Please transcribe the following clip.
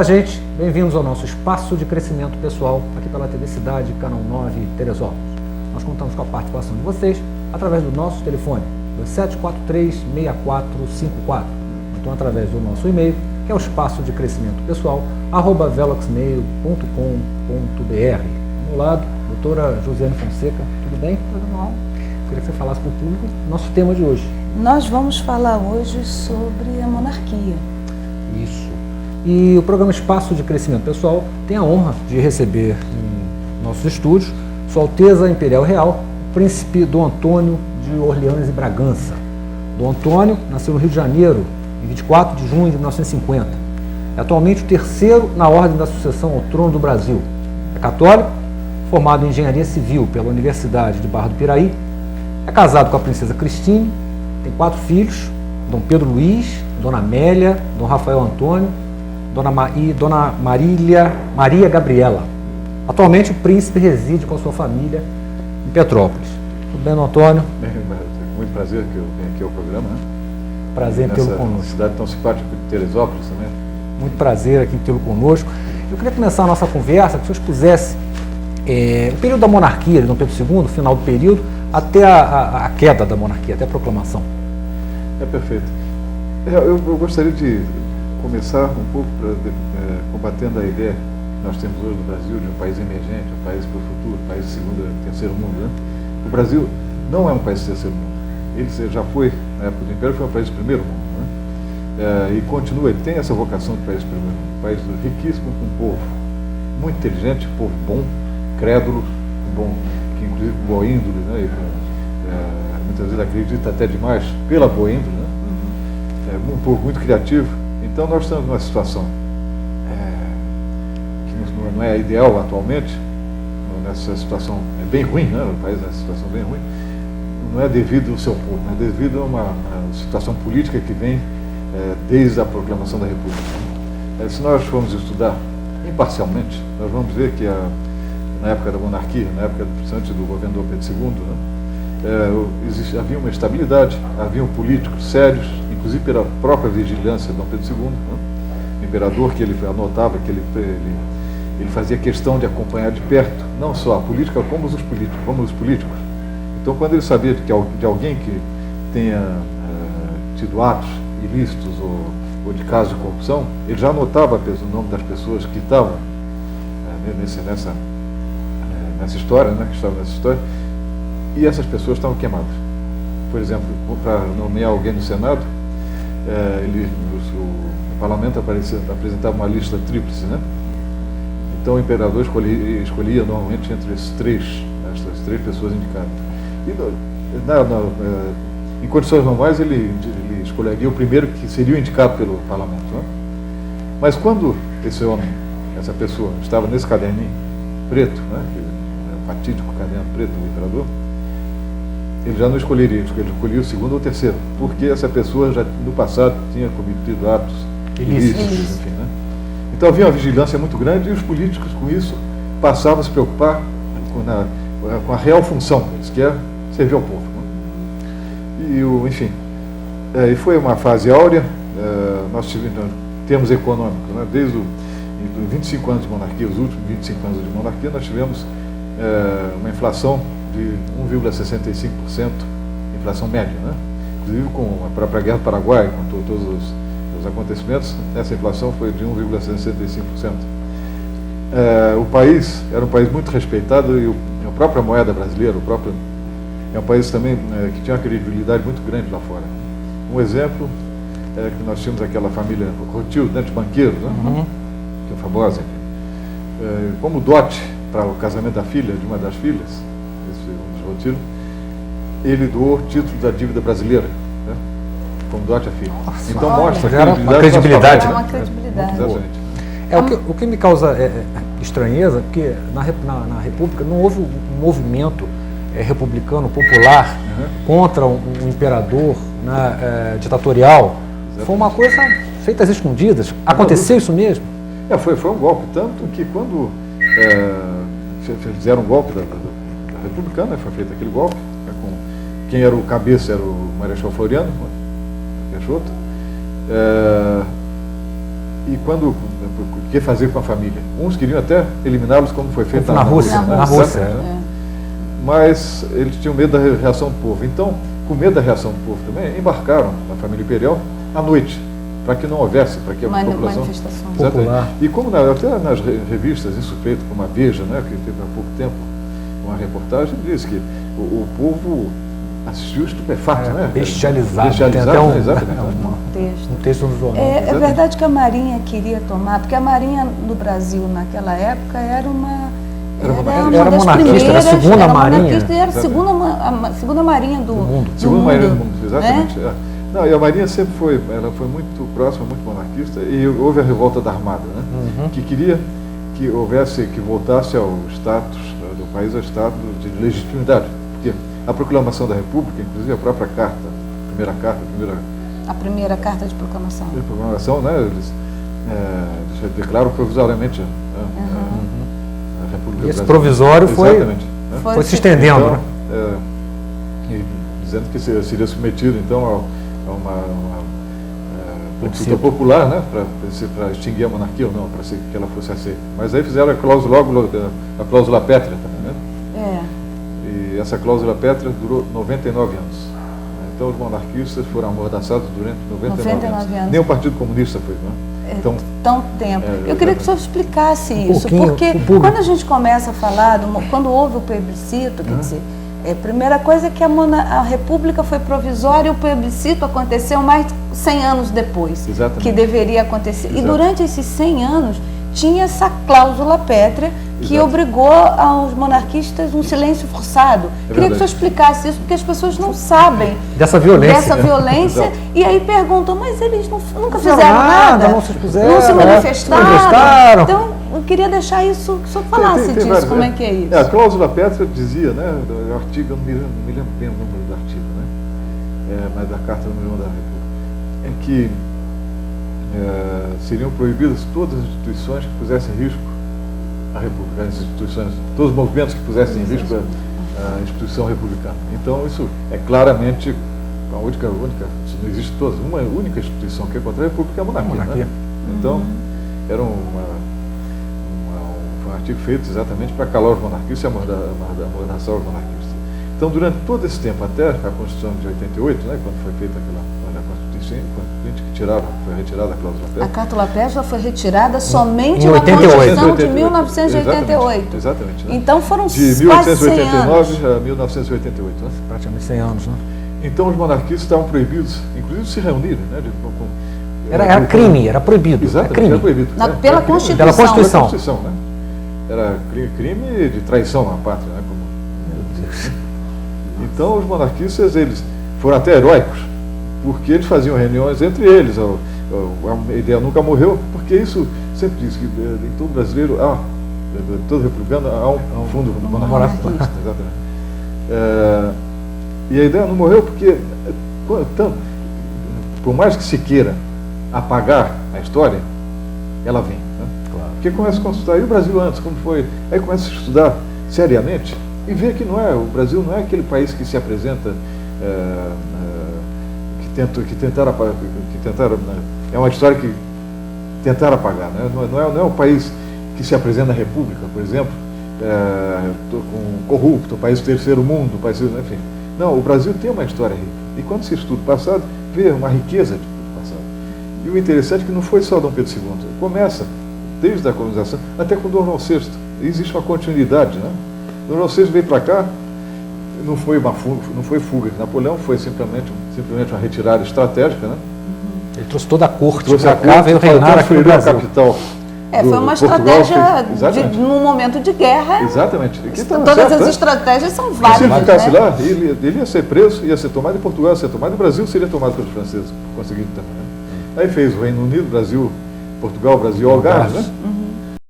Olá, gente. Bem-vindos ao nosso espaço de crescimento pessoal aqui pela TV Cidade, Canal 9, Teresópolis. Nós contamos com a participação de vocês através do nosso telefone, 2743-6454. Então, através do nosso e-mail, que é o espaço de crescimento pessoal, @veloxmail.com.br. Ao meu lado, doutora Josiane Fonseca, tudo bem? Tudo bom? Queria que você falasse para o público nosso tema de hoje. Nós vamos falar hoje sobre a monarquia. Isso. E o programa Espaço de Crescimento Pessoal tem a honra de receber em nossos estúdios Sua Alteza Imperial Real, o Príncipe Dom Antônio de Orleans e Bragança. Dom Antônio nasceu no Rio de Janeiro, em 24 de junho de 1950. É atualmente o terceiro na ordem da sucessão ao trono do Brasil. É católico, formado em Engenharia Civil pela Universidade de Barra do Piraí. É casado com a princesa Cristine, tem 4 filhos, Dom Pedro Luiz, Dona Amélia, Dom Rafael Antônio, Dona Maria Gabriela. Atualmente o príncipe reside com a sua família em Petrópolis. Tudo bem, Dom Antônio? Muito prazer que eu venho aqui ao programa, né? Prazer em tê-lo conosco. Cidade tão simpática de Teresópolis também. Muito prazer aqui em tê-lo conosco. Eu queria começar a nossa conversa, que o senhor expusesse o período da monarquia de Dom Pedro II, final do período, até a queda da monarquia, até a proclamação. É perfeito. Eu gostaria de começar um pouco combatendo a ideia que nós temos hoje no Brasil de um país emergente, um país para o futuro, um país de segundo e terceiro mundo. Né? O Brasil não é um país de terceiro mundo. Ele já foi, na época do Império, foi um país de primeiro mundo. Né? E continua, ele tem essa vocação de país de primeiro mundo. Um país riquíssimo, com um povo muito inteligente, um povo bom, crédulo, bom, que inclusive com boa índole, né? E muitas vezes acredita até demais pela boa índole. Né? Um povo muito criativo. Então nós estamos numa situação que não é ideal atualmente, nessa situação é bem ruim, né? O país nessa situação bem ruim, não é devido ao seu povo, é devido a uma situação política que vem desde a proclamação da República. Se nós formos estudar imparcialmente, nós vamos ver que na época da monarquia, na época principalmente do governo do Pedro II, né? Havia uma estabilidade, haviam políticos sérios, inclusive pela própria vigilância de Dom Pedro II, né? O imperador, que ele anotava, que ele fazia questão de acompanhar de perto, não só a política, como os políticos. Então, quando ele sabia de alguém que tenha tido atos ilícitos ou de casos de corrupção, ele já anotava o nome das pessoas que estavam nessa história, né? Que estavam nessa história, e essas pessoas estavam queimadas. Por exemplo, para nomear alguém no Senado, o parlamento apresentava uma lista tríplice, né? Então o imperador escolhia normalmente entre essas três pessoas indicadas. E em condições normais ele escolheria o primeiro que seria indicado pelo parlamento, né? Mas quando essa pessoa estava nesse caderninho preto, né? O fatídico caderno preto do imperador, ele já não escolheria, ele escolhia o segundo ou o terceiro, porque essa pessoa já no passado tinha cometido atos ilícitos, enfim, né? Então havia uma vigilância muito grande e os políticos com isso passavam a se preocupar com a real função deles, que é servir ao povo, né? E foi uma fase áurea. Nós tivemos termos econômicos, né? Desde os 25 anos de monarquia, os últimos 25 anos de monarquia, nós tivemos uma inflação de 1,65%, inflação média, né? Inclusive com a própria Guerra do Paraguai, com todos os acontecimentos, essa inflação foi de 1,65%. O país era um país muito respeitado e a própria moeda brasileira, é um país também que tinha uma credibilidade muito grande lá fora. Um exemplo é que nós tínhamos aquela família Rothschild, né, de banqueiros, né? Uhum. Que é famosa. Como dote para o casamento da filha, de uma das filhas, Rothschild, ele doou o título da dívida brasileira, né? Como dote à filha. Nossa, então mostra uma credibilidade. Uma credibilidade. O que me causa estranheza, porque na República não houve um movimento republicano popular contra um imperador, né, ditatorial. Exatamente. Foi uma coisa feita às escondidas. Aconteceu isso mesmo? Foi um golpe, tanto que quando fizeram um golpe da republicana, foi feito aquele golpe, né, com quem era o cabeça era o Marechal Floriano Peixoto, e quando o que fazer com a família. Uns queriam até eliminá-los, como foi feito na Rússia. né? Na Rússia. Né? Mas eles tinham medo da reação do povo. Então, com medo da reação do povo também, embarcaram a família imperial à noite, para que não houvesse, para que a população... Manifestação. Popular. E como até nas revistas, isso feito como a Veja, né, que teve há pouco tempo uma reportagem, diz que o povo assistiu estupefato, né? Bestializado. Bestializado, Tem até né? Exatamente. um texto no jornal. É verdade que a Marinha queria tomar, porque a Marinha no Brasil naquela época era uma Era das monarquista, primeiras, era a segunda marinha. monarquista e era a segunda marinha do mundo. Segunda marinha do mundo, exatamente. Né? Não, e a Marinha sempre foi, ela foi muito próxima, muito monarquista, e houve a revolta da Armada, né? Que queria que houvesse, que voltasse ao status do país, ao status de legitimidade, porque a proclamação da República, inclusive a própria carta, A primeira carta de proclamação. de proclamação, né? Eles declaram provisoriamente a República E esse Brasileira. provisório Exatamente, né? foi se estendendo. Então, né? e dizendo que seria submetido então a uma consulta popular, né, para extinguir a monarquia ou não, para que ela fosse aceita. Mas aí fizeram a cláusula pétrea também, né? E essa cláusula pétrea durou 99 anos. Então os monarquistas foram amordaçados durante 99 anos. Nem o Partido Comunista foi, né? Então, tão tempo. Eu queria que o senhor explicasse isso, pouquinho, porque quando a gente começa a falar, quando houve o plebiscito, quer dizer, a primeira coisa é que a República foi provisória e o plebiscito aconteceu mais de 100 anos depois, Exatamente. que deveria acontecer. Exato. E durante esses 100 anos tinha essa cláusula pétrea que Exato. obrigou aos monarquistas um silêncio forçado. Queria que o senhor explicasse isso, porque as pessoas não sabem Dessa violência. Exato. E aí perguntam, mas eles nunca Fizeram fizeram nada, não se expuseram, não se manifestaram. Então, eu queria deixar isso, que o senhor falasse Tem disso, vários, como é que é isso. A cláusula pétrea dizia, né, do artigo, eu não me lembro bem o número do artigo, né, mas da Carta número 1 da República, em que seriam proibidas todas as instituições que pusessem em risco a República, as instituições, todos os movimentos que pusessem em risco a instituição republicana. Então, isso é claramente a única, isso não existe todas, uma única instituição que é contra a República é a monarquia. Né? Então, era um artigo feito exatamente para calar os monarquistas e amordaçar os monarquistas. Então, durante todo esse tempo, até a Constituição de 88, né, quando foi feita aquela Constituinte que foi retirada a cláusula pétrea. A cláusula pétrea foi retirada somente Em na 88. Constituição de 1988. Exatamente. Né? Então foram de quase 100 anos. 1889 a 1988. Né? Praticamente 100 anos, né? Então os monarquistas estavam proibidos, inclusive de se reunirem. Né? Era crime, era proibido. Exatamente, crime. era proibido. Pela Era crime. Constituição. Pela Constituição. Pela Constituição, né? Era crime de traição à pátria. Né? Meu Deus. Então os monarquistas eles foram até heróicos, porque eles faziam reuniões entre eles. A ideia nunca morreu, porque isso sempre diz que em todo brasileiro, em todo republicano, há um fundo monarquista. Exatamente. E a ideia não morreu porque, por mais que se queira apagar a história, ela vem. Né? Claro. Porque começa a consultar, e o Brasil antes, como foi? Aí começa a estudar seriamente e vê que o Brasil não é aquele país que se apresenta, que tentaram, é uma história que tentaram apagar. Né? Não é um país que se apresenta na República, por exemplo, corrupto, país do terceiro mundo, enfim. Não, o Brasil tem uma história rica. E quando se estuda o passado, vê uma riqueza do passado. E o interessante é que não foi só Dom Pedro II. Começa desde a colonização até com Dom João VI. Existe uma continuidade. Né? Dom João VI veio para cá, não foi fuga de Napoleão, foi simplesmente uma retirada estratégica. Né? Ele trouxe toda a corte Trouxe para a cá, corte, veio reinar aqui no a Brasil. capital. Foi uma estratégia num momento de guerra. Exatamente. Todas as estratégias são válidas. Se ele ficasse lá, ele ia ser preso, ia ser tomado em Portugal, ia ser tomado em Brasil, seria tomado pelos franceses, conseguindo também. Né? Aí fez o Reino Unido, Brasil, Portugal, Brasil, Algarve, né?